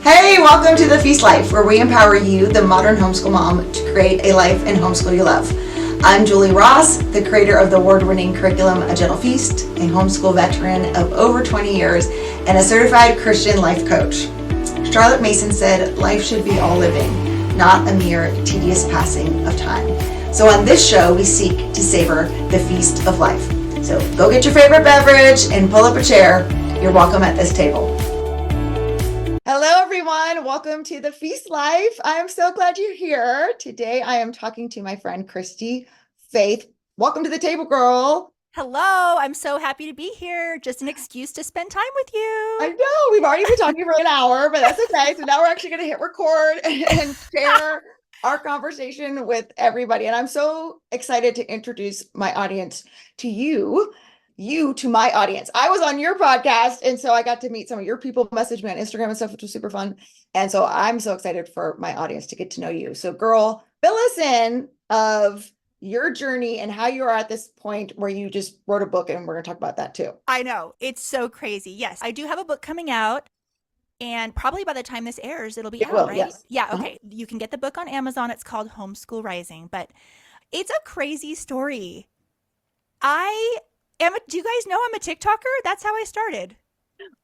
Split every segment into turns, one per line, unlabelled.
Hey, welcome to The Feast Life, where we empower you, the modern homeschool mom, to create a life and homeschool you love. I'm Julie Ross, the creator of the award-winning curriculum A Gentle Feast, a homeschool veteran of over 20 years, and a certified Christian life coach. Charlotte Mason said, life should be all living, not a mere tedious passing of time. So on this show, we seek to savor the feast of life. So go get your favorite beverage and pull up a chair. You're welcome at this table. Hello, everyone. Welcome to The Feast Life. I am so glad you're here. Today, I am talking to my friend, Christy-Faith. Welcome to the table, girl.
Hello, I'm so happy to be here. Just an excuse to spend time with you.
I know, we've already been talking for an hour, but that's okay. So now we're actually going to hit record and share our conversation with everybody. And I'm so excited to introduce my audience to you to my audience. I was on your podcast, and so I got to meet some of your people, message me on Instagram and stuff, which was super fun. And so I'm so excited for my audience to get to know you. So girl, fill us in of your journey and how you are at this point where you just wrote a book, and we're going to talk about that too.
I know, it's so crazy. Yes, I do have a book coming out, and probably by the time this airs, it'll be
It
out,
will,
right?
yes.
Yeah, okay. You can get the book on Amazon. It's called Homeschool Rising, but it's a crazy story. Do you guys know I'm a TikToker? That's how I started.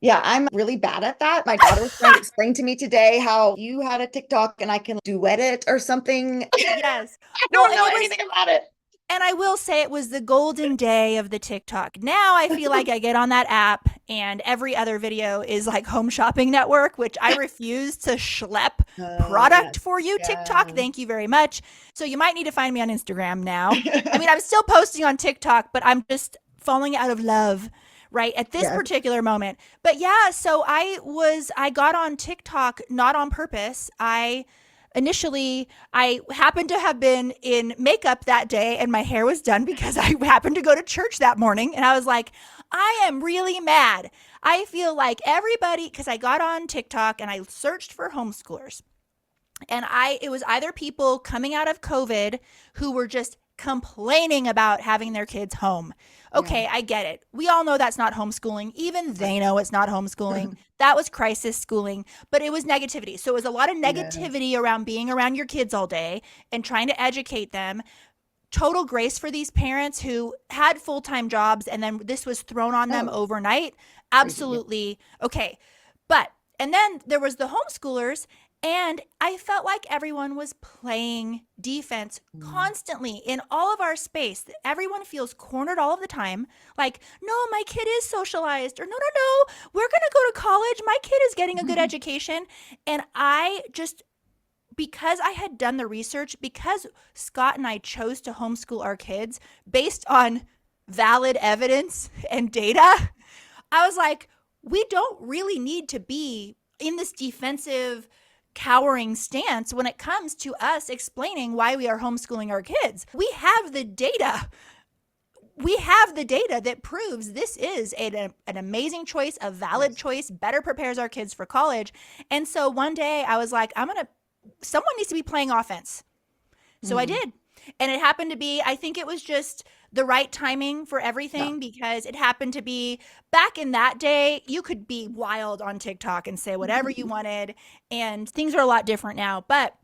Yeah, I'm really bad at that. My daughter was trying to explain to me today how you had a TikTok and I can duet it or something.
Yes.
I
Well,
don't know anything about it.
and I will say it was the golden day of the TikTok. Now I feel like I get on that app and every other video is like Home Shopping Network, which I refuse to schlep product
Yes.
for you, TikTok.
Yeah.
Thank you very much. So you might need to find me on Instagram now. I mean, I'm still posting on TikTok, but I'm just falling out of love right at this
Yes.
particular moment. But yeah, so I got on TikTok not on purpose. Initially, I happened to have been in makeup that day and my hair was done because I happened to go to church that morning, and I was like, I am really mad. I feel like everybody, because I got on TikTok and I searched for homeschoolers, and it was either people coming out of COVID who were just complaining about having their kids home.
Yeah.
Okay, I get it. We all know that's not homeschooling. Even they know it's not homeschooling. That was crisis schooling, but it was negativity. So it was a lot of
Yes.
negativity around being around your kids all day and trying to educate them. Total grace for these parents who had full-time jobs and then this was thrown on them
Oh,
overnight.
crazy. Yeah.
Absolutely. Okay. And then there was the homeschoolers, and I felt like everyone was playing defense
Mm.
constantly in all of our space. Everyone feels cornered all of the time. Like, no, my kid is socialized, or no, no, no, we're going to go to college. My kid is getting a good education. And I just, because I had done the research, because Scott and I chose to homeschool our kids based on valid evidence and data, I was like, we don't really need to be in this defensive, cowering stance when it comes to us explaining why we are homeschooling our kids. We have the data. We have the data that proves this is an amazing choice, a valid
Yes.
choice, better prepares our kids for college. And so one day I was like, someone needs to be playing offense. So I
Mm.
did. And it happened to be, I think it was just the right timing for
Yeah.
everything, because it happened to be back in that day, you could be wild on TikTok and say whatever you wanted. And things are a lot different now. But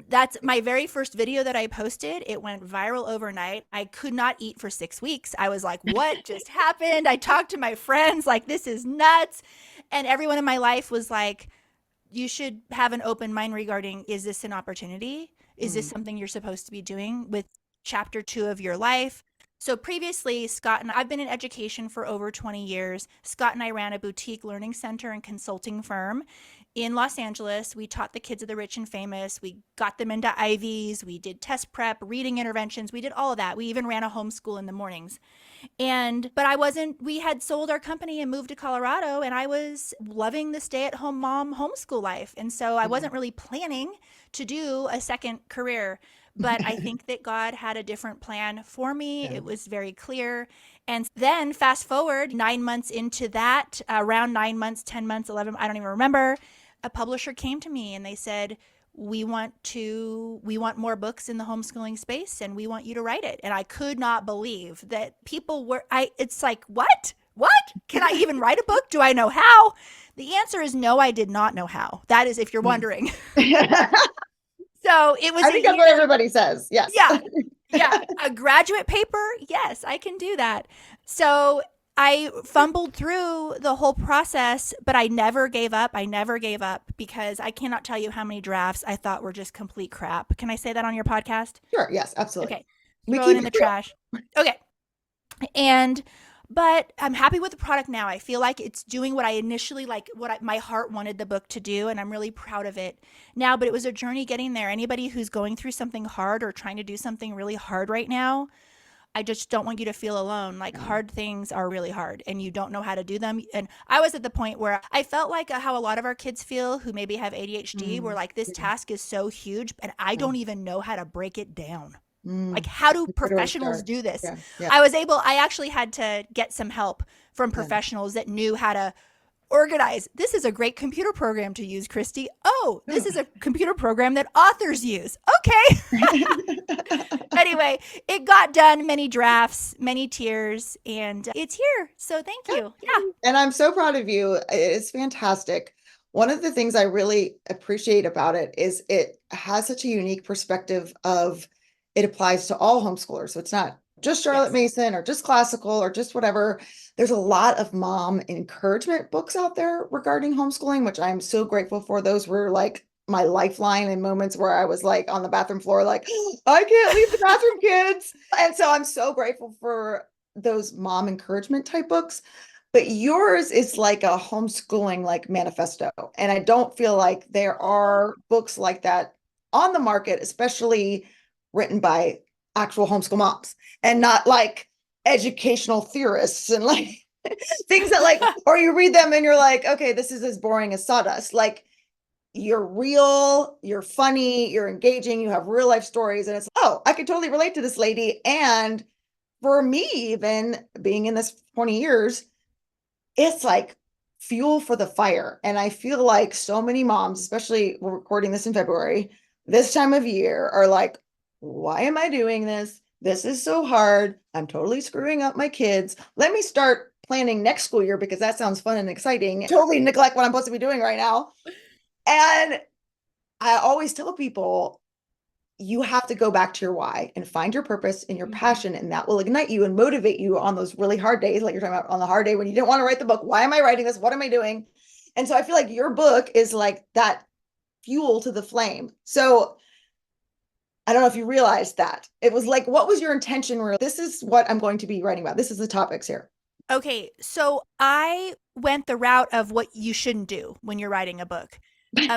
that's my very first video that I posted. It went viral overnight. I could not eat for 6 weeks. I was like, what just happened? I talked to my friends, like, this is nuts. And everyone in my life was like, you should have an open mind regarding, is this an opportunity? Is this
Mm.
something you're supposed to be doing with chapter 2 of your life? So previously, Scott and I've been in education for over 20 years. Scott and I ran a boutique learning center and consulting firm in Los Angeles. We taught the kids of the rich and famous. We got them into Ivies. We did test prep, reading interventions. We did all of that. We even ran a homeschool in the mornings. But we had sold our company and moved to Colorado, and I was loving the stay at home mom homeschool life. And so I
Yeah.
wasn't really planning to do a second career. But I think that God had a different plan for me.
Yeah.
It was very clear. And then fast forward 9 months into that, around 9 months, 10 months, 11, I don't even remember, a publisher came to me and they said, we want more books in the homeschooling space and we want you to write it. And I could not believe that people were, it's like, what? What? Can I even write a book? Do I know how? The answer is no, I did not know how. That is if you're wondering.
I
So it was a
think that's
year.
what everybody says. Yes.
Yeah. Yeah. A graduate paper? Yes, I can do that. So I fumbled through the whole process, but I never gave up. I never gave up because I cannot tell you how many drafts I thought were just complete crap. Can I say that on your podcast?
Sure. Yes, absolutely.
Okay.
We
Throw it
keep
in
it
the
real.
trash. Okay. And but I'm happy with the product now. I feel like it's doing what I initially like, my heart wanted the book to do, and I'm really proud of it now. But it was a journey getting there. Anybody who's going through something hard or trying to do something really hard right now, I just don't want you to feel alone. Like,
Yeah.
hard things are really hard and you don't know how to do them. And I was at the point where I felt like how a lot of our kids feel who maybe have ADHD, where like this
Yeah.
task is so huge and I
Yeah.
don't even know how to break it down. Like,
Mm.
how do
Where do I
professionals
start?
do this?
Yeah. Yeah.
I actually had to get some help from
Yeah.
professionals that knew how to organize. This is a great computer program to use, Christy. Oh, this is a computer program that authors use. Okay. Anyway, it got done, many drafts, many tears, and it's here. So thank you. Yeah.
And I'm so proud of you. It's fantastic. One of the things I really appreciate about it is it has such a unique perspective of it applies to all homeschoolers. So it's not just Charlotte
Yes.
Mason or just classical or just whatever. There's a lot of mom encouragement books out there regarding homeschooling, which I'm so grateful for. Those were like my lifeline in moments where I was like on the bathroom floor, like, I can't leave the bathroom, kids. And so I'm so grateful for those mom encouragement type books. But yours is like a homeschooling like manifesto. And I don't feel like there are books like that on the market, especially written by actual homeschool moms and not like educational theorists and like things that like, or you read them and you're like, okay, this is as boring as sawdust. Like, you're real, you're funny, you're engaging, you have real life stories. And it's, oh, I could totally relate to this lady. And for me, even being in this 20 years, it's like fuel for the fire. And I feel like so many moms, especially we're recording this in February, this time of year, are like, why am I doing this? This is so hard. I'm totally screwing up my kids. Let me start planning next school year because that sounds fun and exciting. Totally neglect what I'm supposed to be doing right now. And I always tell people, you have to go back to your why and find your purpose and your passion, and that will ignite you and motivate you on those really hard days, like you're talking about on the hard day when you didn't want to write the book. Why am I writing this? What am I doing? And so I feel like your book is like that fuel to the flame. So I don't know if you realized that. It was like, what was your intention? This is what I'm going to be writing about. This is the topics here.
Okay, so I went the route of what you shouldn't do when you're writing a book.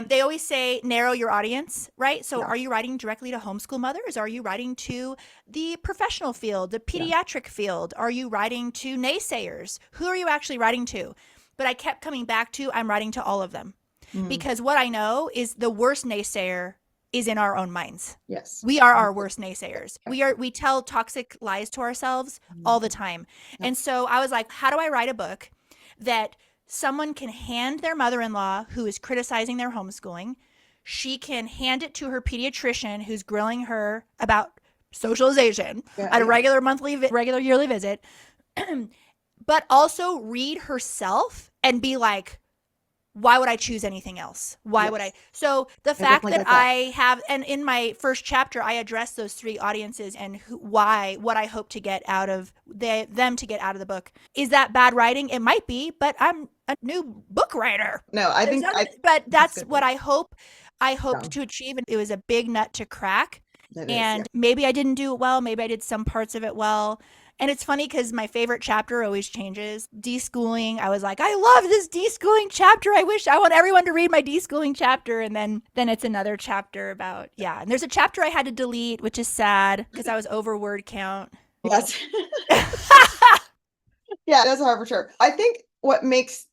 They always say narrow your audience, right? So
Yeah.
are you writing directly to homeschool mothers? Are you writing to the professional field, the
Yeah.
pediatric field? Are you writing to naysayers? Who are you actually writing to? But I kept coming back to I'm writing to all of them
Mm.
because what I know is the worst naysayer is in our own minds.
Yes.
We are our worst naysayers.
Okay.
We tell toxic lies to ourselves all the time. And so I was like, how do I write a book that someone can hand their mother-in-law who is criticizing their homeschooling? She can hand it to her pediatrician who's grilling her about socialization
Yeah,
at a
yeah.
regular yearly visit, but also read herself and be like, why would I choose anything else? Why would I?
Yes.
So the
I
fact
definitely
that
get that.
I have, and in my first chapter, I address those three audiences and why, what I hope to get out of them to get out of the book. Is that bad writing? It might be, but I'm a new book writer.
No, I think
But
that's
that's
good.
what I hoped
Yeah,
to achieve. And it was a big nut to crack.
that is. Yeah.
And maybe I didn't do it well. Maybe I did some parts of it well. And it's funny because my favorite chapter always changes. Deschooling. I was like, I love this deschooling chapter. I want everyone to read my deschooling chapter. And then it's another chapter about, yeah. And there's a chapter I had to delete, which is sad because I was over word count.
Yes. Yeah, that's hard for sure. I think what makes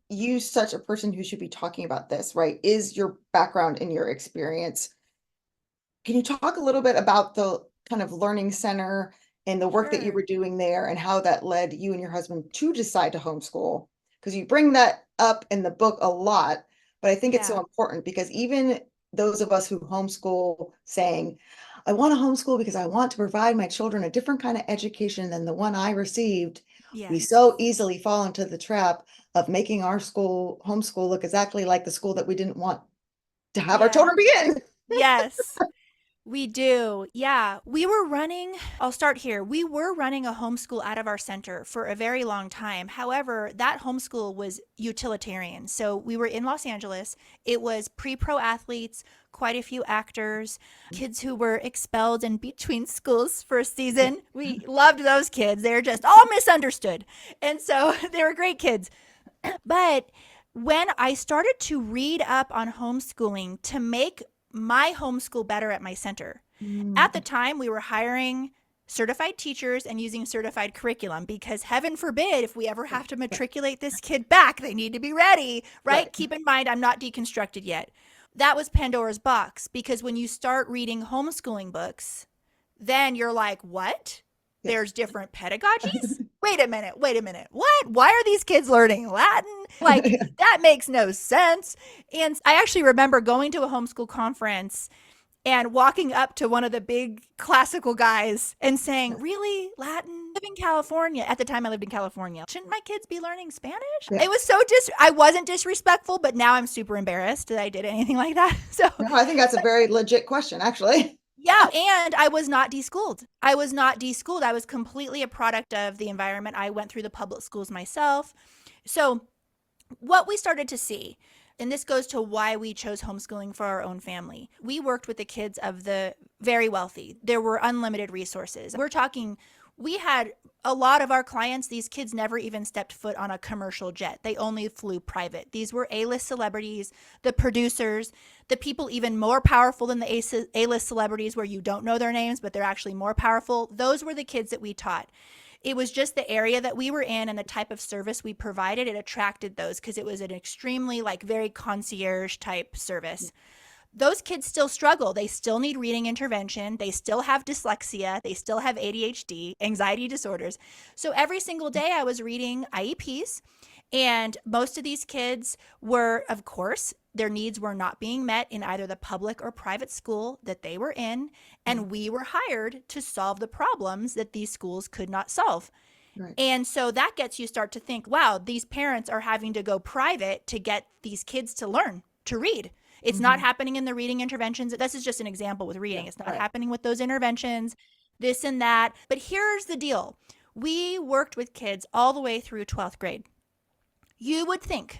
you such a person who should be talking about this, right, is your background and your experience. Can you talk a little bit about the kind of learning center and the work that you
Sure.
were doing there and how that led you and your husband to decide to homeschool? Because you bring that up in the book a lot, but I think it's so
Yeah.
important because even those of us who homeschool saying, I want to homeschool because I want to provide my children a different kind of education than the one I received. We
Yes.
so easily fall into the trap of making our school, homeschool, look exactly like the school that we didn't want to have our
Yeah.
children be in.
Yes. We do. Yeah. I'll start here. We were running a homeschool out of our center for a very long time. However, that homeschool was utilitarian. So we were in Los Angeles. It was pre pro athletes, quite a few actors, kids who were expelled in between schools for a season. We loved those kids. They're just all misunderstood. And so they were great kids. But when I started to read up on homeschooling to make my homeschool better at my center, at the time we were hiring certified teachers and using certified curriculum because heaven forbid if we ever have to matriculate this kid back, they need to be ready, right?
Right.
Keep in mind, I'm not deconstructed yet. That was Pandora's box because when you start reading homeschooling books, then you're like, what?
Yes.
There's different pedagogies? Wait a minute. What? Why are these kids learning Latin? Like, that makes no sense. And I actually remember going to a homeschool conference and walking up to one of the big classical guys and saying, really? Latin? I live in California. At the time, I lived in California. Shouldn't my kids be learning Spanish?
Yeah.
It was I wasn't disrespectful, but now I'm super embarrassed that I did anything like that. So,
No, I think that's a very legit question, actually.
yeah, and I was not deschooled. I was not deschooled. I was completely a product of the environment. I went through the public schools myself. So, what we started to see, and this goes to why we chose homeschooling for our own family. We worked with the kids of the very wealthy. There were unlimited resources. We had a lot of our clients, these kids never even stepped foot on a commercial jet. They only flew private. These were A-list celebrities, the producers, the people even more powerful than the A-list celebrities where you don't know their names, but they're actually more powerful. Those were the kids that we taught. It was just the area that we were in and the type of service we provided. It attracted those because it was an extremely very concierge type service. Those kids still struggle. They still need reading intervention. They still have dyslexia. They still have ADHD, anxiety disorders. So every single day I was reading IEPs, and most of these kids were, of course, their needs were not being met in either the public or private school that they were in. And we were hired to solve the problems that these schools could not solve.
Right.
And so that gets you start to think, wow, these parents are having to go private to get these kids to learn to read. It's not happening in the reading interventions. This is just an example with reading. It's not happening with those interventions, this and that. But here's the deal. We worked with kids all the way through 12th grade. You would think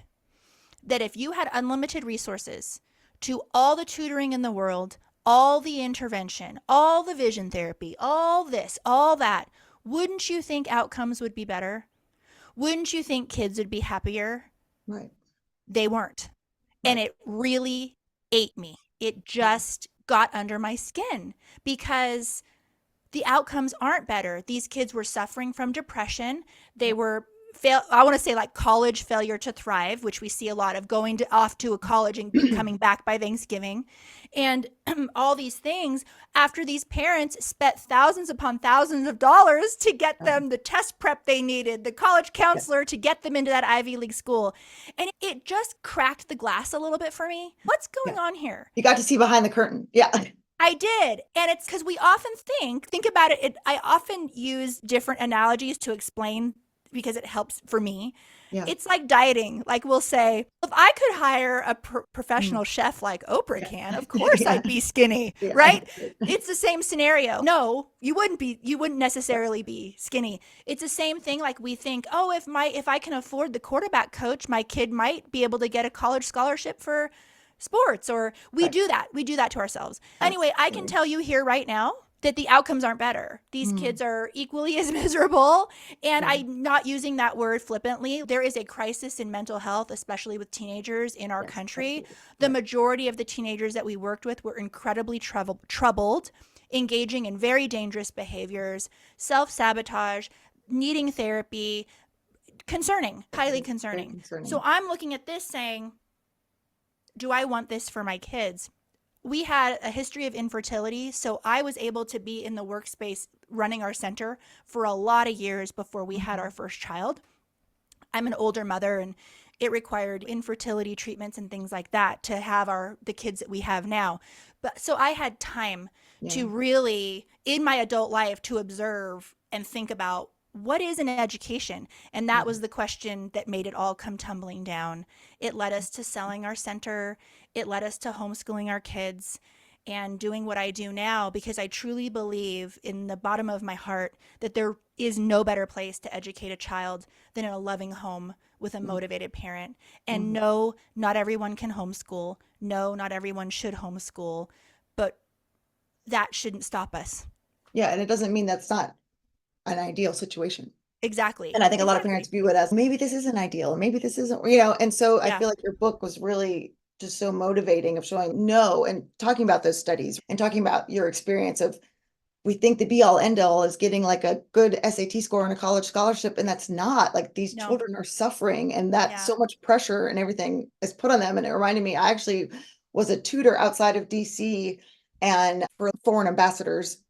that if you had unlimited resources to all the tutoring in the world, all the intervention, all the vision therapy, all this, all that, wouldn't you think outcomes would be better? Wouldn't you think kids would be happier?
Right.
They weren't. And it really ate me. It just got under my skin because the outcomes aren't better. These kids were suffering from depression. They were I want to say college failure to thrive, which we see a lot of off to a college and coming back by Thanksgiving. And all these things after these parents spent thousands upon thousands of dollars to get them the test prep they needed, the college counselor to get them into that Ivy League school. And it just cracked the glass a little bit for me. What's going on here?
You got to see behind the curtain. Yeah.
I did. And it's because we often think about it. I often use different analogies to explain because it helps for me.
Yeah.
It's like dieting. We'll say, if I could hire a professional chef like Oprah can, of course I'd be skinny, right? It's the same scenario. No, you wouldn't necessarily be skinny. It's the same thing. We think, oh, if I can afford the quarterback coach, my kid might be able to get a college scholarship for sports, or we do that to ourselves. Anyway, I can tell you here right now that the outcomes aren't better. These kids are equally as miserable. And I'm not using that word flippantly. There is a crisis in mental health, especially with teenagers in our country. The majority of the teenagers that we worked with were incredibly troubled, engaging in very dangerous behaviors, self-sabotage, needing therapy, concerning, highly concerning. So I'm looking at this saying, do I want this for my kids? We had a history of infertility, so I was able to be in the workspace running our center for a lot of years before we had our first child. I'm an older mother, and it required infertility treatments and things like that to have the kids that we have now. But so I had time to really, in my adult life, to observe and think about what is an education? And that was the question that made it all come tumbling down. It led us to selling our center. It led us to homeschooling our kids and doing what I do now, because I truly believe in the bottom of my heart that there is no better place to educate a child than in a loving home with a motivated parent. And
Mhm.
no, not everyone can homeschool. No, not everyone should homeschool, but that shouldn't stop us.
Yeah, and it doesn't mean that's not an ideal situation.
Exactly.
And I think a lot of parents
Exactly.
view it as maybe this isn't ideal, or maybe this isn't, and so I
Yeah.
feel like your book was really just so motivating of showing no and talking about those studies and talking about your experience of we think the be all end all is getting like a good SAT score and a college scholarship, and that's not. Like these
No.
children are suffering, and that
Yeah.
so much pressure and everything is put on them. And it reminded me, I actually was a tutor outside of DC and for foreign ambassadors,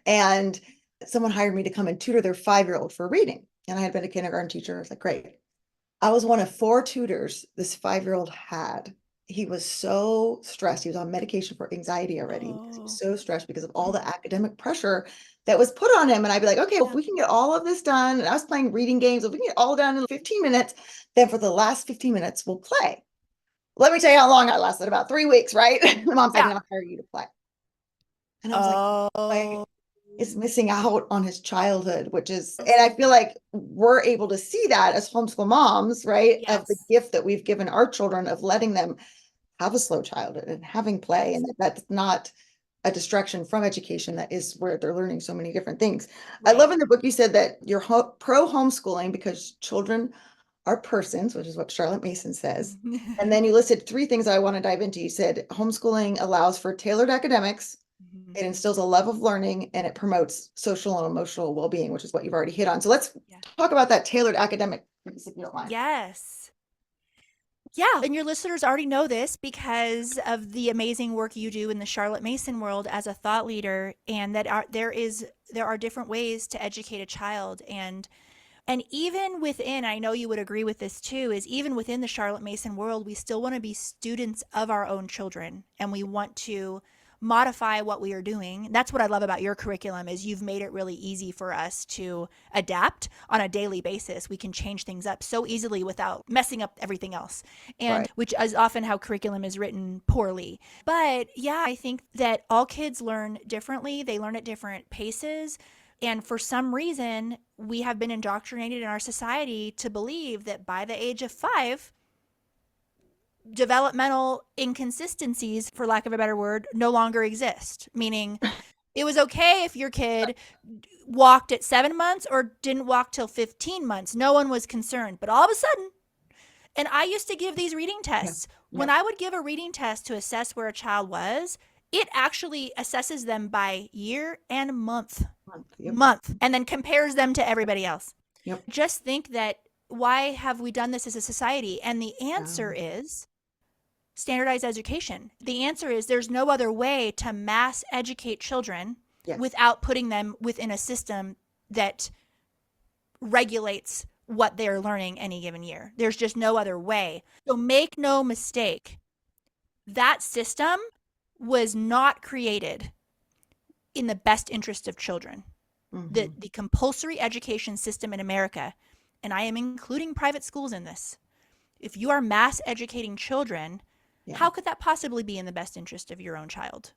and someone hired me to come and tutor their 5-year-old for reading. And I had been a kindergarten teacher. I was like, great. I was one of 4 tutors this 5-year-old had. He was so stressed. He was on medication for anxiety already because he was
Oh.
so stressed because of all the academic pressure that was put on him. And I'd be like, okay, well, if
Yeah.
we can get all of this done, and I was playing reading games, if we can get all done in 15 minutes, then for the last 15 minutes, we'll play. Let me tell you how long I lasted, about 3 weeks, right? The mom's like,
Yeah.
no, I'll hire you to play. And I was like,
Oh.
is missing out on his childhood, which is, and I feel like we're able to see that as homeschool moms, right? Of the
Yes.
gift that we've given our children of letting them have a slow childhood and having play,
Yes.
and that's not a distraction from education. That is where they're learning so many different things. I
Right.
love in the book you said that you're pro homeschooling because children are persons, which is what Charlotte Mason says. And then you listed 3 things I want to dive into. You said homeschooling allows for tailored academics,
Mhm.
it instills a love of learning, and it promotes social and emotional well-being, which is what you've already hit on. So let's
Yeah.
talk about that tailored academic piece, if you don't mind.
Yes. Yeah, and your listeners already know this because of the amazing work you do in the Charlotte Mason world as a thought leader, and that there are different ways to educate a child. And even within, I know you would agree with this too, is even within the Charlotte Mason world, we still want to be students of our own children, and we want to modify what we are doing. That's what I love about your curriculum is you've made it really easy for us to adapt on a daily basis. We can change things up so easily without messing up everything else. And
Right.
which is often how curriculum is written poorly. But yeah, I think that all kids learn differently. They learn at different paces. And for some reason, we have been indoctrinated in our society to believe that by the age of 5, developmental inconsistencies, for lack of a better word, no longer exist. Meaning, it was okay if your kid walked at 7 months or didn't walk till 15 months. No one was concerned. But all of a sudden, and I used to give these reading
Yeah.
tests. When
Yep.
I would give a reading test to assess where a child was, it actually assesses them by year and month,
Yep.
and then compares them to everybody else.
Yep.
Just think that why have we done this as a society? And the answer is standardized education. The answer is there's no other way to mass educate children
Yes.
without putting them within a system that regulates what they're learning any given year. There's just no other way. So make no mistake, that system was not created in the best interest of children.
Hmm.
The compulsory education system in America, and I am including private schools in this, if you are mass educating children,
Yeah.
how could that possibly be in the best interest of your own child?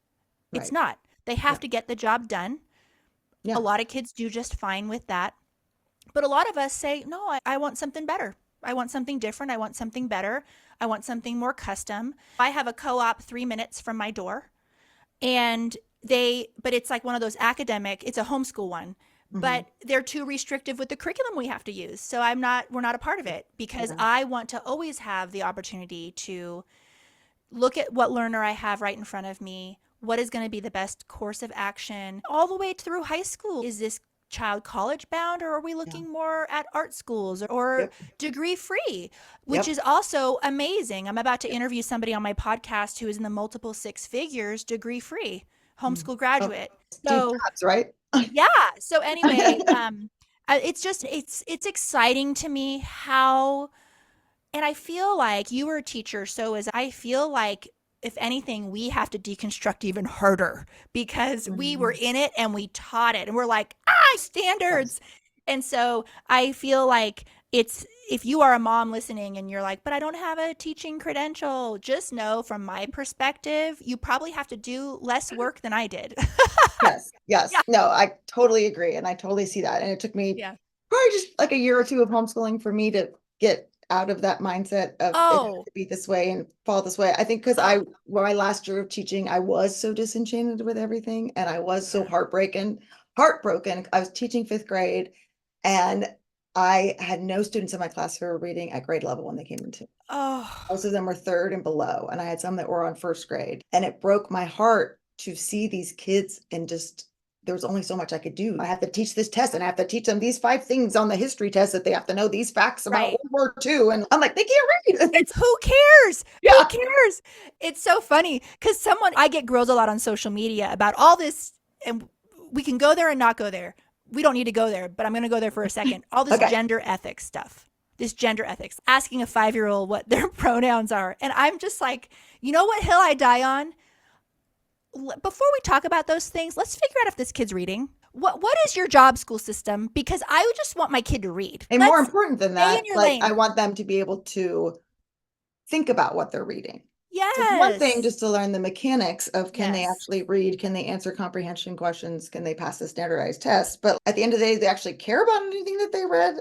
It's
Right.
not. They
Yeah.
have to get the job done. A
Yeah.
lot of kids do just fine with that. But a lot of us say, no, I want something better. I want something different. I want something better. I want something more custom. I have a co op 3 minutes from my door, and but it's like one of those academic, it's a homeschool one,
Hmm.
but they're too restrictive with the curriculum we have to use. So we're not a part of it because
Yeah.
I want to always have the opportunity to look at what learner I have right in front of me, what is going to be the best course of action all the way through high school. Is this child college bound, or are we
Yeah.
looking more at art schools or
Yep.
degree free, which
Yep.
is also amazing. I'm about to interview somebody on my podcast who is in the multiple six figures degree free
Mm.
homeschool
Oh,
graduate.
Steve
So
Jobs, right?
yeah. So anyway, it's just it's exciting to me how, and I feel like you were a teacher, so as I feel like if anything, we have to deconstruct even harder because we were
Mhm.
in it and we taught it, and we're like,
Yes.
standards. And so I feel like it's, if you are a mom listening and you're like, but I don't have a teaching credential, just know from my perspective, you probably have to do less work than I did.
Yes,
Yeah.
yes. No, I totally agree. And I totally see that. And it took me
Yeah.
probably just like a year or two of homeschooling for me to get out of that mindset of it has
Oh,
to be this way and fall this way. I think because
oh,
my last year of teaching, I was so disenchanted with everything and I was so
yeah.
heartbroken. I was teaching fifth grade and I had no students in my class who were reading at grade level when they came into.
Oh,
Most of them were third and below, and I had some that were on first grade. And it broke my heart to see these kids and just there was only so much I could do. I have to teach this test and I have to teach them these 5 things on the history test that they have to know these facts about
right.
World War II. And I'm like, they can't read.
It's who cares? Who
Yeah.
cares? It's so funny because I get grilled a lot on social media about all this, and we can go there and not go there. We don't need to go there, but I'm going to go there for a second. All this
Okay.
gender ethics stuff, this gender ethics, asking a 5-year-old what their pronouns are. And I'm just like, you know what hill I die on? Before we talk about those things, let's figure out if this kid's reading. What is your job, school system? Because I would just want my kid to read.
And more
Let's
important than
stay in
that,
your
like I
lane.
want them to be able to think about what they're reading. So it's one thing
Yes.
just to learn the mechanics of can they
Yes.
actually read, can they answer comprehension questions, can they pass the standardized test? But at the end of the day, they actually care about anything that they read?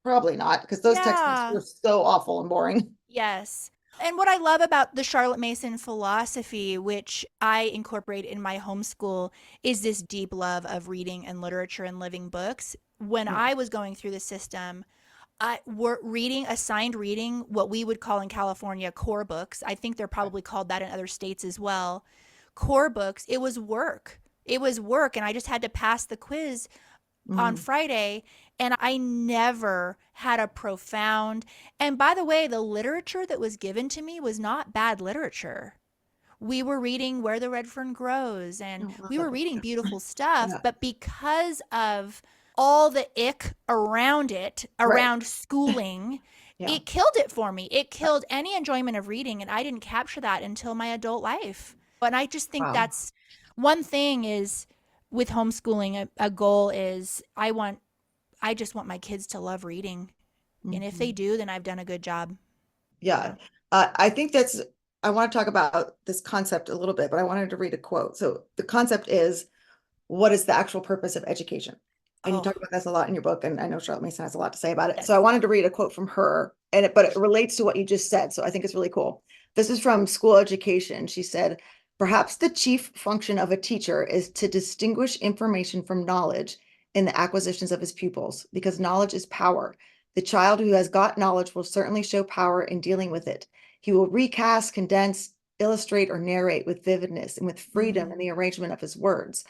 Probably not, because those textbooks
Yeah.
were so awful and boring.
Yes. And what I love about the Charlotte Mason philosophy, which I incorporate in my homeschool, is this deep love of reading and literature and living books. When
Yeah.
I was going through the system, I were reading assigned reading, what we would call in California core books. I think they're probably called that in other states as well. Core books, it was work. It was work, and I just had to pass the quiz on
Mhm.
Friday, and I never had a profound, and by the way, the literature that was given to me was not bad literature. We were reading Where the Red Fern Grows, and
Oh, I love
we
that
were
book.
reading beautiful stuff,
Yeah.
but because of all the ick around it,
Right.
around schooling,
Yeah.
it killed it for me. It killed any enjoyment of reading, and I didn't capture that until my adult life. And I just think
Wow.
that's one thing is with homeschooling, a goal is I just want my kids to love reading. And if they
Mhm.
do, then I've done a good job.
Yeah.
Yeah.
I think I want to talk about this concept a little bit, but I wanted to read a quote. So the concept is, what is the actual purpose of education? And you talk
Oh,
about this a lot in your book, and I know Charlotte Mason has a lot to say about it. So I
yes.
wanted to read a quote from her, but it relates to what you just said. So I think it's really cool. This is from School Education. She said, perhaps the chief function of a teacher is to distinguish information from knowledge in the acquisitions of his pupils, because knowledge is power. The child who has got knowledge will certainly show power in dealing with it. He will recast, condense, illustrate, or narrate with vividness and with freedom
Mm.
in the arrangement of his words.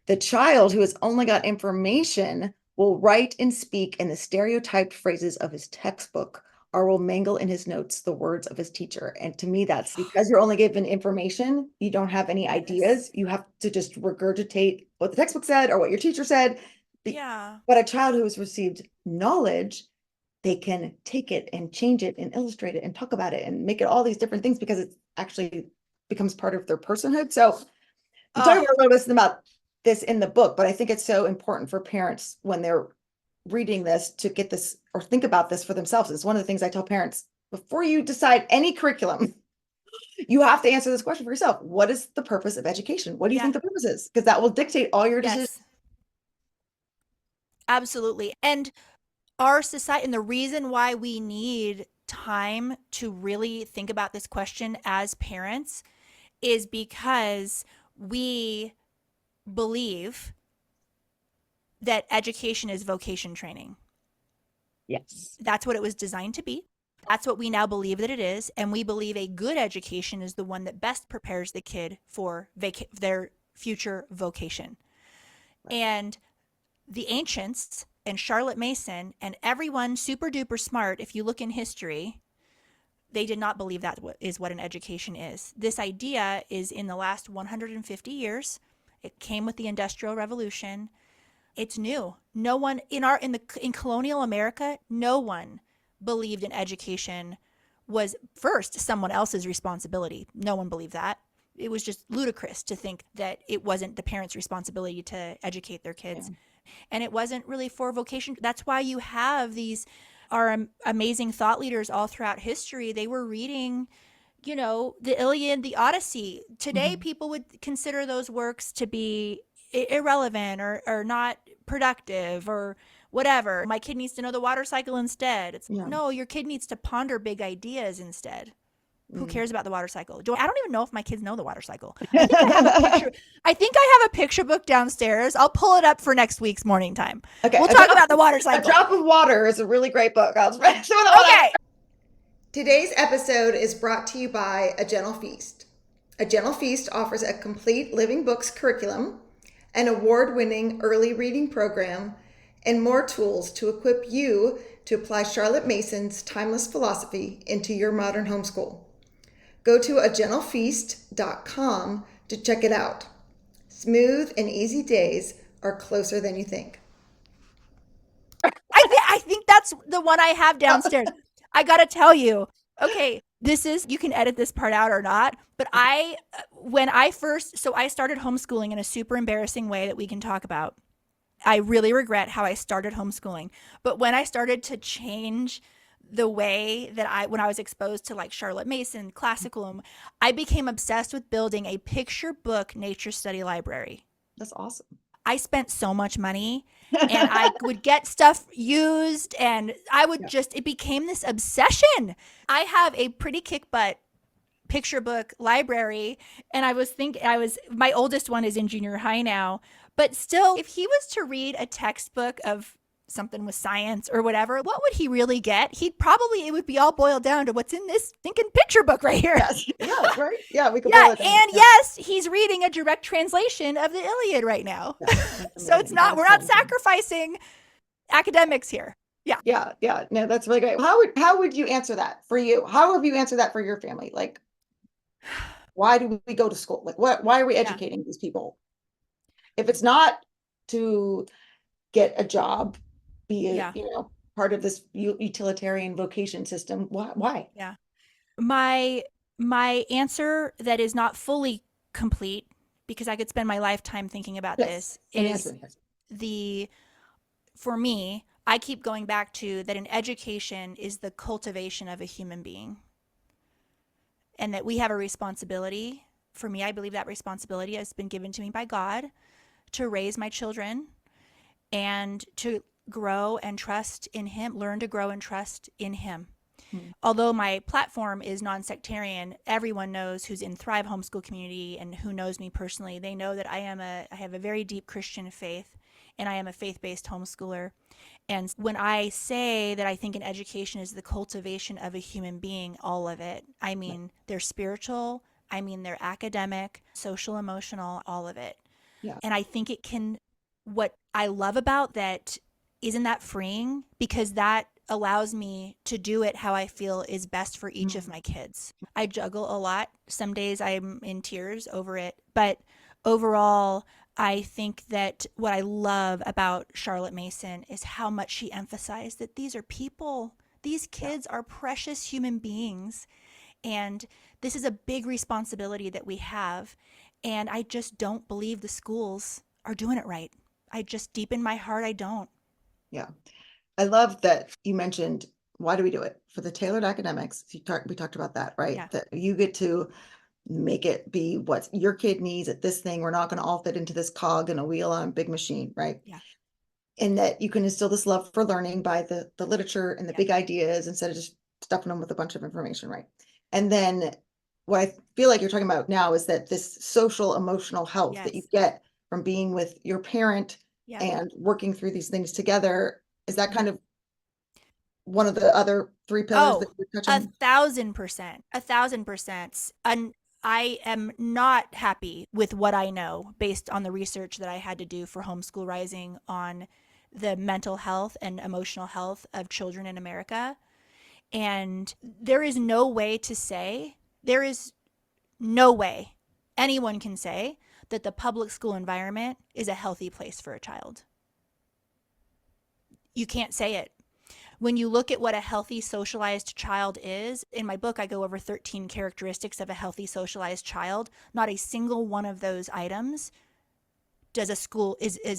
The child who has only got information will write and speak in the stereotyped phrases of his textbook or will mangle in his notes the words of his teacher. And to me, that's because you're only given information, you don't have any
Yes.
ideas. You have to just regurgitate what the textbook said or what your teacher said.
Yeah.
But a child who has received knowledge, they can take it and change it and illustrate it and talk about it and make it all these different things because it actually becomes part of their personhood. So you talk
Oh,
about a little bit about this in the book, but I think it's so important for parents when they're reading this to get this or think about this for themselves. It's one of the things I tell parents before you decide any curriculum, you have to answer this question for yourself. What is the purpose of education? What do you
yeah.
think the purpose is? Because that will dictate all your decisions.
Yes. Absolutely. And our society, and the reason why we need time to really think about this question as parents is because we believe that education is vocation training.
Yes.
That's what it was designed to be. That's what we now believe that it is. And we believe a good education is the one that best prepares the kid for their future vocation. And the ancients and Charlotte Mason and everyone super duper smart, if you look in history, they did not believe that is what an education is. This idea is in the last 150 years. It came with the Industrial Revolution. It's new. No one in colonial America, no one believed in education was first someone else's responsibility. No one believed that. it was just ludicrous to think that it wasn't the parents' responsibility to educate their
Yeah.
kids. And it wasn't really for vocation. That's why you have these amazing thought leaders all throughout history. They were reading, the Iliad, the Odyssey. Today,
Mhm.
people would consider those works to be irrelevant or not productive or whatever. My kid needs to know the water cycle instead. It's
Yeah.
no, your kid needs to ponder big ideas instead. Who
Mm.
cares about the water cycle? I don't even know if my kids know the water cycle. I think I have a picture. I think I have a picture book downstairs. I'll pull it up for next week's morning time.
Okay,
We'll talk about the water
A
cycle.
Drop of Water is a really great book. I'll throw that one out.
Okay.
Today's episode is brought to you by A Gentle Feast. A Gentle Feast offers a complete living books curriculum, an award-winning early reading program, and more tools to equip you to apply Charlotte Mason's timeless philosophy into your modern homeschool. Go to agentlefeast.com to check it out. Smooth and easy days are closer than you think.
I think that's the one I have downstairs. I got to tell you. Okay, you can edit this part out or not, but I started homeschooling in a super embarrassing way that we can talk about. I really regret how I started homeschooling. But when I started to change the way that when I was exposed to like Charlotte Mason, classical, I became obsessed with building a picture book nature study library.
That's awesome.
I spent so much money and I would get stuff used and it became this obsession. I have a pretty kick butt picture book library and my oldest one is in junior high now, but still, if he was to read a textbook of something with science or whatever, what would he really get? It would be all boiled down to what's in this stinking picture book right here.
Yes. Yeah, right? Yeah, we could
Yeah,
boil it down.
and yes, he's reading a direct translation of the Iliad right now.
Yeah,
so we're not sacrificing academics here. Yeah.
Yeah. No, that's really great. How would you answer that for you? How have you answered that for your family? Like, why do we go to school? Like, why are we educating these people? If it's not to get a job, be part of this utilitarian vocation system, why?
Yeah. My answer that is not fully complete, because I could spend my lifetime thinking about this, is for me, I keep going back to that an education is the cultivation of a human being. And that we have a responsibility. For me, I believe that responsibility has been given to me by God to raise my children and to grow and trust in Him, learn to grow and trust in Him. Although my platform is non-sectarian, everyone knows who's in Thrive Homeschool community and who knows me personally. They know that I have a very deep Christian faith, and I am a faith-based homeschooler. And when I say that I think an education is the cultivation of a human being, all of it, I mean they're spiritual, I mean they're academic, social, emotional, all of it.
Yeah.
And I think what I love about that, isn't that freeing? Because that allows me to do it how I feel is best for each of my kids. I juggle a lot. Some days I'm in tears over it. But overall, I think that what I love about Charlotte Mason is how much she emphasized that these are people. These kids are precious human beings. And this is a big responsibility that we have. And I just don't believe the schools are doing it right. Deep in my heart, I don't.
Yeah. I love that you mentioned, why do we do it? For the tailored academics. We talked about that, right?
Yeah.
That you get to make it be what your kid needs at this thing. We're not going to all fit into this cog and a wheel on a big machine, right?
Yeah.
And that you can instill this love for learning by the literature and the big ideas instead of just stuffing them with a bunch of information, right? And then what I feel like you're talking about now is that this social emotional health that you get from being with your parent and working through these things together, is that kind of one of the other three pillars that you're touching?
1,000%. 1,000%. And I am not happy with what I know based on the research that I had to do for Homeschool Rising on the mental health and emotional health of children in America. And there is no way anyone can say that the public school environment is a healthy place for a child. You can't say it. when you look at what a healthy socialized child is, in my book, I go over 13 characteristics of a healthy socialized child. Not a single one of those items is a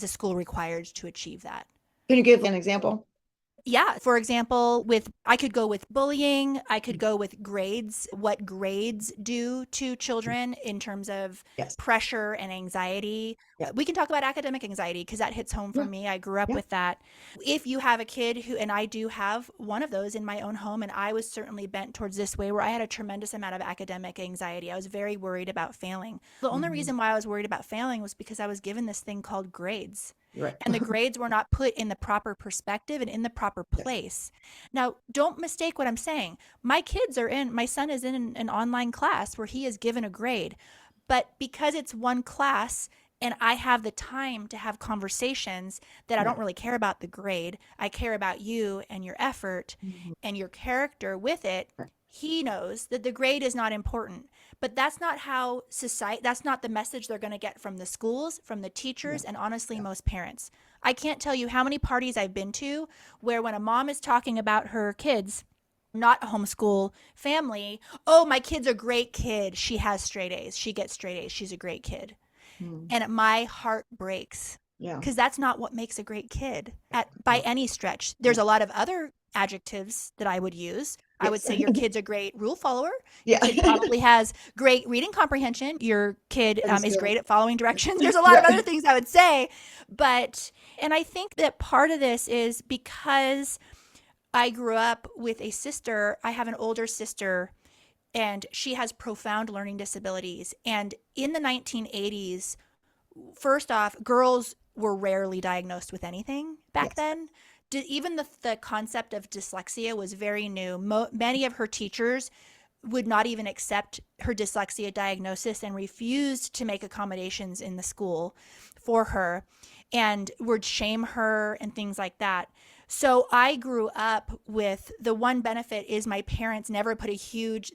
school required to achieve that.
Can you give an example?
Yeah. For example, I could go with bullying, I could go with grades, what grades do to children in terms of
Yes.
pressure and anxiety.
Yeah.
We can talk about academic anxiety because that hits home for
Yeah.
me. I grew up
Yeah.
with that. If you have a kid and I do have one of those in my own home, and I was certainly bent towards this way where I had a tremendous amount of academic anxiety. I was very worried about failing. The only reason why I was worried about failing was because I was given this thing called grades.
Right.
And the grades were not put in the proper perspective and in the proper
Yes.
place. Now, don't mistake what I'm saying. My son is in an online class where he is given a grade, but because it's one class and I have the time to have conversations that I don't
Right.
really care about the grade, I care about you and your effort and your character with it.
Right.
He knows that the grade is not important. But that's not how that's not the message they're going to get from the schools, from the
Yeah.
teachers, and honestly,
Yeah.
most parents. I can't tell you how many parties I've been to where when a mom is talking about her kids, not a homeschool family, oh, my kid's a great kid. She has straight A's. She gets straight A's. She's a great kid.
Mm.
And my heart breaks
Yeah.
because that's not what makes a great kid by any stretch. There's
Yeah.
a lot of other adjectives that I would use. I would
Yes.
say your kid's a great rule follower. Your
Yeah.
kid probably has great reading comprehension. Your kid is great at following directions. There's a lot of
Yeah.
other things I would say. And I think that part of this is because I grew up with a sister. I have an older sister, and she has profound learning disabilities. And in the 1980s, first off, girls were rarely diagnosed with anything back
Yes.
then. Even the concept of dyslexia was very new. Many of her teachers would not even accept her dyslexia diagnosis and refused to make accommodations in the school for her and would shame her and things like that. So I grew up with the one benefit is my parents never put a huge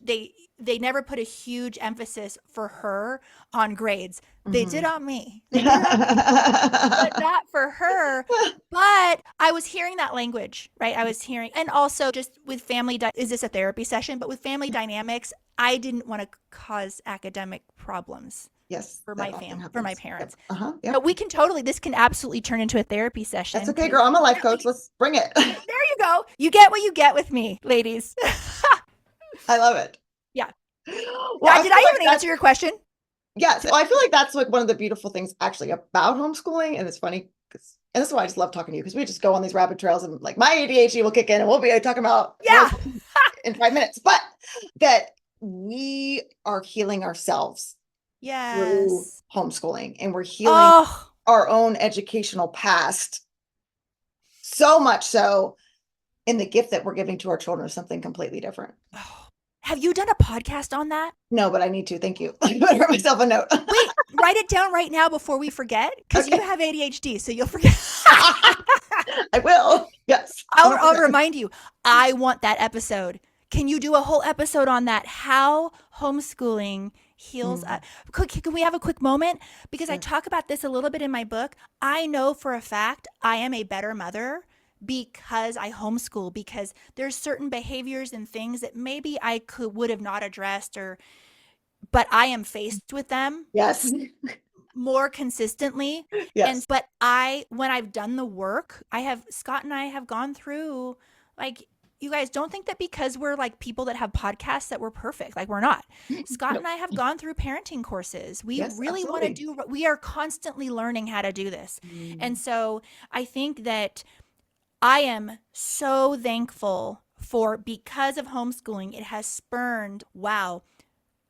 they never put a huge emphasis for her on grades. They did on me. They did on me, but not for her. But I was hearing that language, right? I was hearing, and also just with is this a therapy session? But with family dynamics, I didn't want to cause academic problems
Yes.
for
That
my
often
for my
happens.
parents.
Yep.
So
Yep.
this can absolutely turn into a therapy session.
That's okay, girl. I'm a life coach. Let's bring it.
There you go. You get what you get with me, ladies.
I love it.
Yeah.
Well,
Did I even answer your question?
Yes. Well, I feel like that's like one of the beautiful things actually about homeschooling. And it's funny because, and this is why I just love talking to you because we just go on these rabbit trails and like my ADHD will kick in and we'll be talking about
Yeah.
in 5 minutes, but that we are healing ourselves through
Yes.
homeschooling and we're healing
Oh,
our own educational past. So much so in the gift that we're giving to our children is something completely different.
have you done a podcast on that?
No, but I need to. Thank you. I better write myself a note.
Wait, write it down right now before we forget, because you
Okay.
have ADHD, so you'll forget.
I will. Yes.
I'll remind you. I want that episode. Can you do a whole episode on that? How homeschooling heals us. Can we have a quick moment? Because I talk about this a little bit in my book. I know for a fact I am a better mother because I homeschool, because there's certain behaviors and things that maybe I would have not addressed, but I am faced with them
Yes.
more consistently.
Yes.
But when I've done the work, Scott and I have gone through, like, you guys don't think that because we're like people that have podcasts that we're perfect. Like, we're not. Scott and I have gone through parenting courses. We
Yes,
really want to we are constantly learning how to do this. And so I think that I am so thankful because of homeschooling, it has spurned, wow,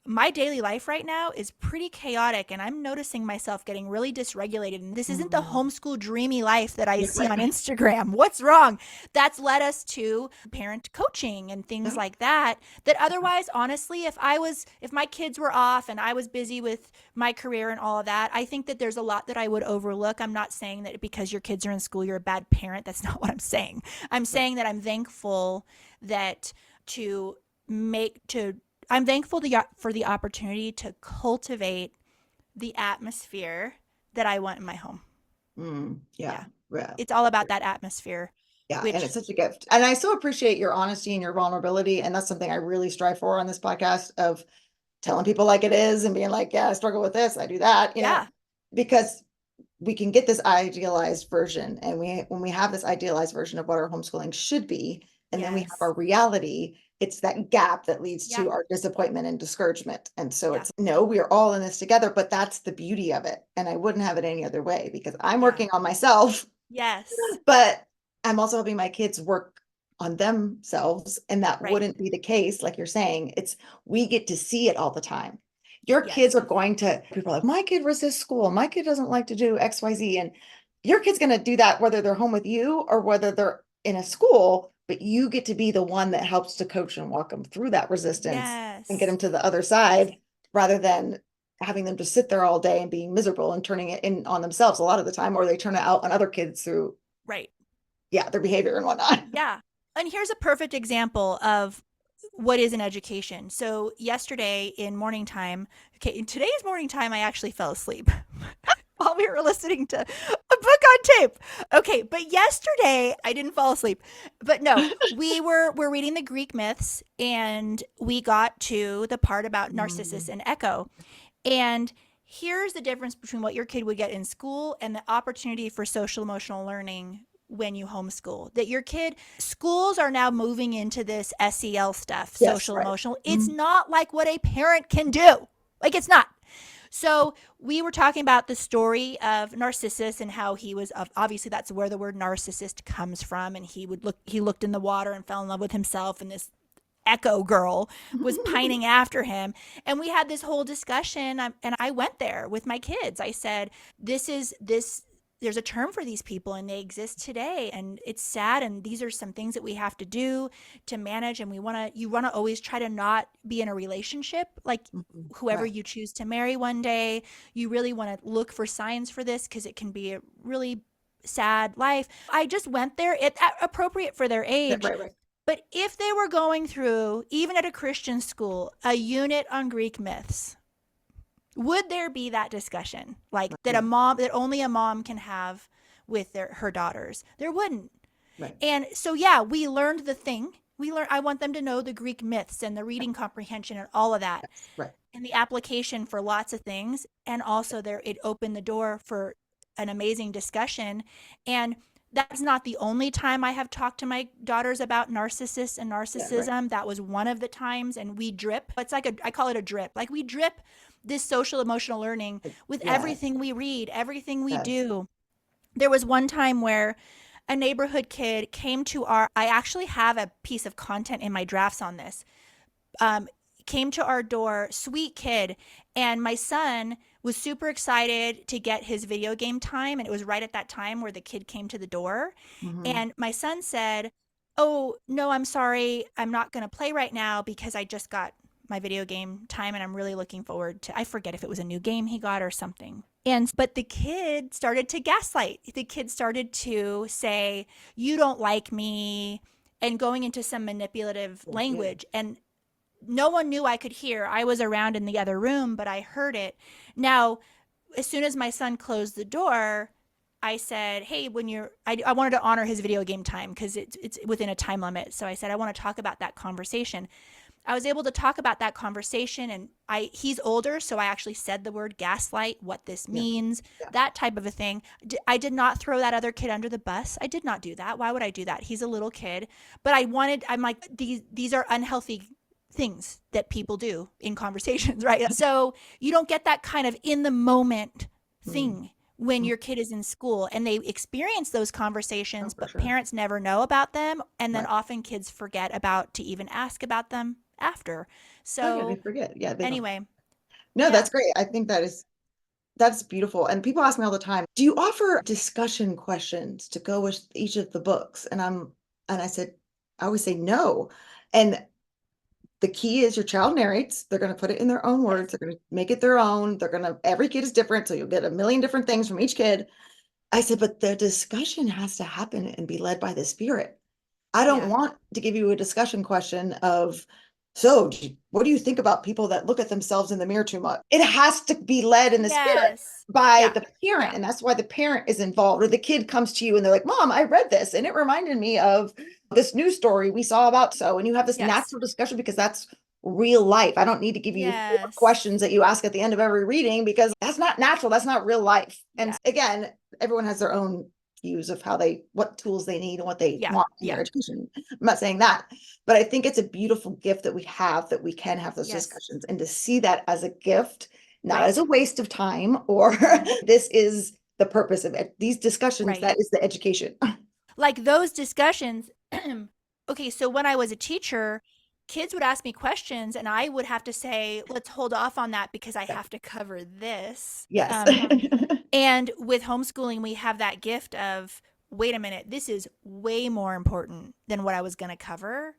my daily life right now is pretty chaotic, and I'm noticing myself getting really dysregulated. And this isn't the homeschool dreamy life that I see on Instagram. What's wrong? That's led us to parent coaching and things like that otherwise, honestly, if my kids were off and I was busy with my career and all of that, I think that there's a lot that I would overlook. I'm not saying that because your kids are in school, you're a bad parent. That's not what I'm saying. I'm saying that I'm thankful that I'm thankful for the opportunity to cultivate the atmosphere that I want in my home.
Yeah.
It's all about that atmosphere.
Yeah, and
which,
it's such a gift. And I so appreciate your honesty and your vulnerability. And that's something I really strive for on this podcast of telling people like it is and being like, yeah, I struggle with this, I do that,
yeah,
because we can get this idealized version. And when we have this idealized version of what our homeschooling should be, and then we have
yes,
our reality, it's that gap that leads
yeah,
to our disappointment and discouragement. And so
yeah,
it's no, we are all in this together, but that's the beauty of it. And I wouldn't have it any other way because I'm
yeah,
working on myself,
yes,
but I'm also helping my kids work on themselves. And that
right,
wouldn't be the case. Like you're saying, we get to see it all the time. Your kids
yes,
are going to, people are like, my kid resists school. My kid doesn't like to do XYZ. And your kid's going to do that whether they're home with you or whether they're in a school, but you get to be the one that helps to coach and walk them through that resistance and get them
yes,
to the other side rather than having them just sit there all day and being miserable and turning it in on themselves a lot of the time, or they turn it out on other kids through,
right.
yeah, their behavior and whatnot.
Yeah. And here's a perfect example of what is an education. So yesterday in morning time, okay, in today's morning time, I actually fell asleep while we were listening to a book on tape. Okay, but yesterday I didn't fall asleep. But no, we're reading the Greek myths and we got to the part about Narcissus
Mm,
and Echo. And here's the difference between what your kid would get in school and the opportunity for social emotional learning when you homeschool. That your kid, schools are now moving into this SEL stuff,
yes,
social
right.
emotional. It's
Mm,
not like what a parent can do. Like it's not. So we were talking about the story of Narcissus and how he was obviously that's where the word narcissist comes from, and he looked in the water and fell in love with himself, and this Echo girl was pining after him. And we had this whole discussion. And I went there with my kids. I said, there's a term for these people and they exist today. And it's sad. And these are some things that we have to do to manage. And you want to always try to not be in a relationship. Like whoever
right.
you choose to marry one day, you really want to look for signs for this because it can be a really sad life. I just went there. It's appropriate for their
Right,
age,
right.
but if they were going through, even at a Christian school, a unit on Greek myths, would there be that discussion? Like
No,
that only a mom can have with her daughters? There wouldn't.
right.
And so yeah, we learned the thing. I want them to know the Greek myths and the reading comprehension and all of that.
Yes, right.
And the application for lots of things. And also it opened the door for an amazing discussion. And that's not the only time I have talked to my daughters about narcissists and
Yeah, right.
narcissism. That was one of the times. And we drip. It's like I call it a drip. Like we drip this social emotional learning with
Yes,
everything we read, everything we
yes.
do. There was one time where a neighborhood kid came to I actually have a piece of content in my drafts on this, um, came to our door, sweet kid. And my son was super excited to get his video game time. And it was right at that time where the kid came to the door.
Hmm.
And my son said, "Oh, no, I'm sorry. I'm not going to play right now because I just got my video game time and I'm really looking forward to, I forget if it was a new game he got or something." But the kid started to gaslight. The kid started to say, "You don't like me," and going into some manipulative
Yeah, yeah.
language. And no one knew I could hear. I was around in the other room, but I heard it. Now, as soon as my son closed the door, I said, "Hey, I wanted to honor his video game time because it's within a time limit." So I said, "I want to talk about that conversation." I was able to talk about that conversation, and he's older, so I actually said the word gaslight, what this
Yeah,
means,
yeah.
that type of a thing. I did not throw that other kid under the bus. I did not do that. Why would I do that? He's a little kid, but I'm like, these are unhealthy things that people do in conversations, right? So you don't get that kind of in the moment
Mm,
thing when
mm.
your kid is in school, and they experience those
Oh,
conversations,
for
but
sure.
parents never know about them. And then
Right.
often kids forget about to even ask about them after.
Oh yeah, they
So
forget. Yeah, they don't.
anyway,
No,
yeah,
that's great. I think that's beautiful. And people ask me all the time, do you offer discussion questions to go with each of the books? And I said, I always say no. And the key is your child narrates. They're going to put it in their own
yes,
words. They're going to make it their own. Every kid is different. So you'll get a million different things from each kid. I said, but the discussion has to happen and be led by the spirit. I don't
yeah,
want to give you a discussion question of So, what do you think about people that look at themselves in the mirror too much? It has to be led in the spirit
Yes.
by
Yeah.
the parent.
Yeah.
And that's why the parent is involved. Or the kid comes to you and they're like, Mom, I read this and it reminded me of this news story we saw about so. And you have this
Yes.
natural discussion because that's real life. I don't need to give you four
Yes.
questions that you ask at the end of every reading because that's not natural. That's not real life. And
Yeah.
again, everyone has their own views of what tools they need and what they
Yeah.
want in their
Yeah.
education. I'm not saying that, but I think it's a beautiful gift that we have that we can have those
Yes.
discussions and to see that as a gift, not as
Right.
a waste of time or this is the purpose of it. These discussions,
Right.
that is the education.
Like those discussions. Okay, so when I was a teacher, kids would ask me questions and I would have to say, let's hold off on that because I have to cover this.
Yes.
And with homeschooling, we have that gift of, wait a minute, this is way more important than what I was going to cover.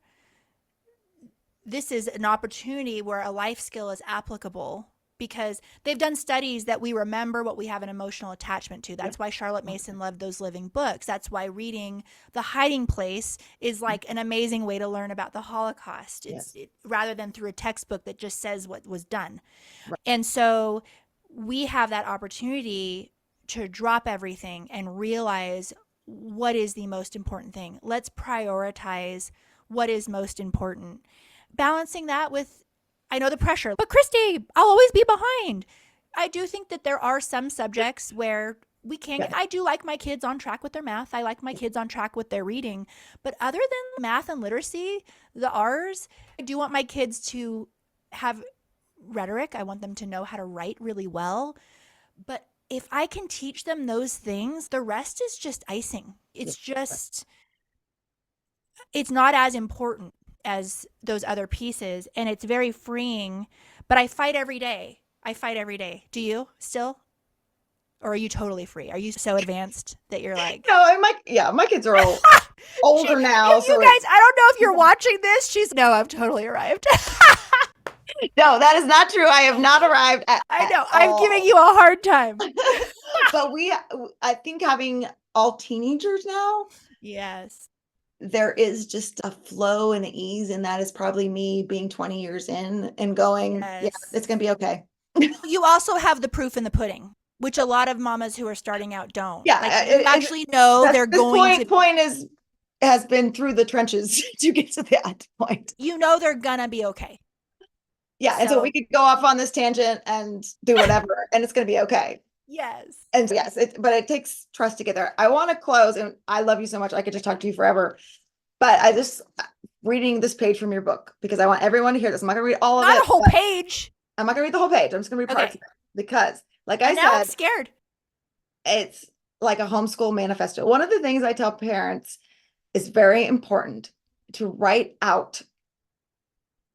This is an opportunity where a life skill is applicable because they've done studies that we remember what we have an emotional attachment to. That's why Charlotte Mason loved those living books. That's why reading The Hiding Place is like an amazing way to learn about the Holocaust.
Yes.
Rather than through a textbook that just says what was done.
Right.
And so we have that opportunity to drop everything and realize what is the most important thing. Let's prioritize what is most important. Balancing that with, I know the pressure, but Christy, I'll always be behind. I do think that there are some subjects where we can't.
Yeah.
I do like my kids on track with their math. I like my kids on track with their reading. But other than math and literacy, the R's, I do want my kids to have rhetoric. I want them to know how to write really well. But if I can teach them those things, the rest is just icing. It's just, it's not as important as those other pieces. And it's very freeing. But I fight every day. I fight every day. Do you still? Or are you totally free? Are you so advanced that you're like,
No, my kids are all older now.
you
So
guys, I don't know if you're watching this. No, I've totally arrived.
no, that is not true. I have not arrived
I know.
at
I'm
all.
giving you a hard time.
But I think having all teenagers now,
Yes.
there is just a flow and ease, and that is probably me being 20 years in and going, yeah,
Yes.
it's gonna be okay.
You also have the proof in the pudding, which a lot of mamas who are starting out don't.
Yeah,
Like you actually know they're
this
going to,
point has been through the trenches to get to that point.
you know, they're gonna be okay.
Yeah, and so we
So,
could go off on this tangent and do whatever, and it's gonna be okay.
yes.
And so, yes, but it takes trust to get there. I want to close, and I love you so much. I could just talk to you forever. But I just reading this page from your book because I want everyone to hear this. I'm not gonna read all of it.
Not a whole page.
I'm not gonna read the whole page. I'm just gonna read parts of it because, like I
And now I'm
said,
scared.
it's like a homeschool manifesto. One of the things I tell parents is very important to write out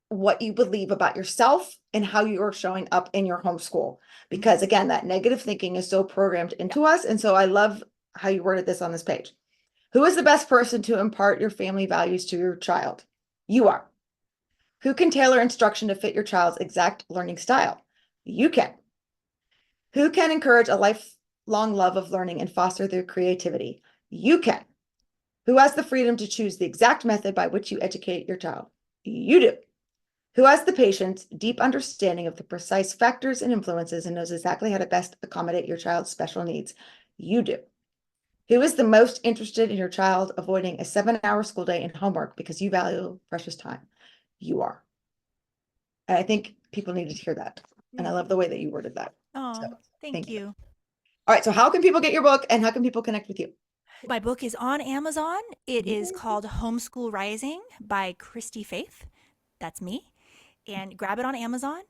what you believe about yourself and how you are showing up in your homeschool. Because again, that negative thinking is so programmed into us. And so I love how you worded this on this page. Who is the best person to impart your family values to your child? You are. Who can tailor instruction to fit your child's exact learning style? You can. Who can encourage a lifelong love of learning and foster their creativity? You can. Who has the freedom to choose the exact method by which you educate your child? You do. Who has the patience, deep understanding of the precise factors and influences and knows exactly how to best accommodate your child's special needs? You do. Who is the most interested in your child avoiding a 7-hour school day and homework because you value precious time? You are. And I think people needed to hear that. And I love the way that you worded that.
Oh,
So,
thank you.
All right. So how can people get your book and how can people connect with you?
My book is on Amazon. It is called Homeschool Rising by Christy-Faith. That's me. And grab it on Amazon.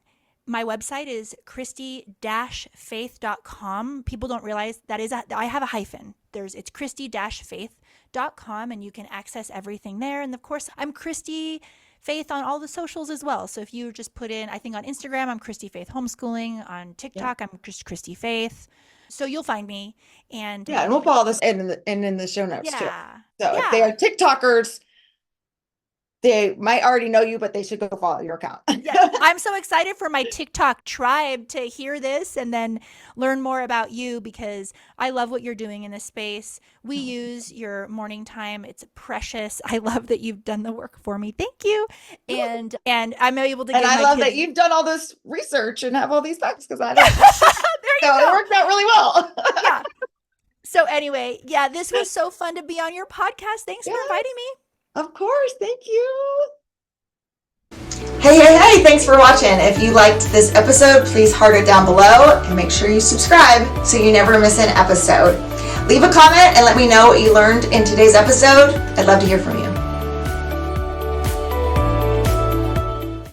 My website is christy-faith.com. People don't realize that I have a hyphen. It's christy-faith.com and you can access everything there. And of course, I'm Christy Faith on all the socials as well. So if you just put in, I think on Instagram, I'm Christy Faith Homeschooling. On TikTok, I'm just Christy Faith. So you'll find me. And
and we'll follow this in the show notes too.
yeah.
So if they are TikTokers, they might already know you, but they should go follow your account.
Yeah, I'm so excited for my TikTok tribe to hear this and then learn more about you, because I love what you're doing in this space. We use your morning time. It's precious. I love that you've done the work for me. Thank you. And I'm able to give
And I
my
love
kids...
that you've done all this research and have all these facts, because I don't.
There you
So
go.
it worked out really well.
Yeah. So anyway, yeah, this was so fun to be on your podcast. Thanks for inviting me.
Of course. Thank you. Hey, thanks for watching. If you liked this episode, please heart it down below and make sure you subscribe so you never miss an episode. Leave a comment and let me know what you learned in today's episode. I'd love to hear from you.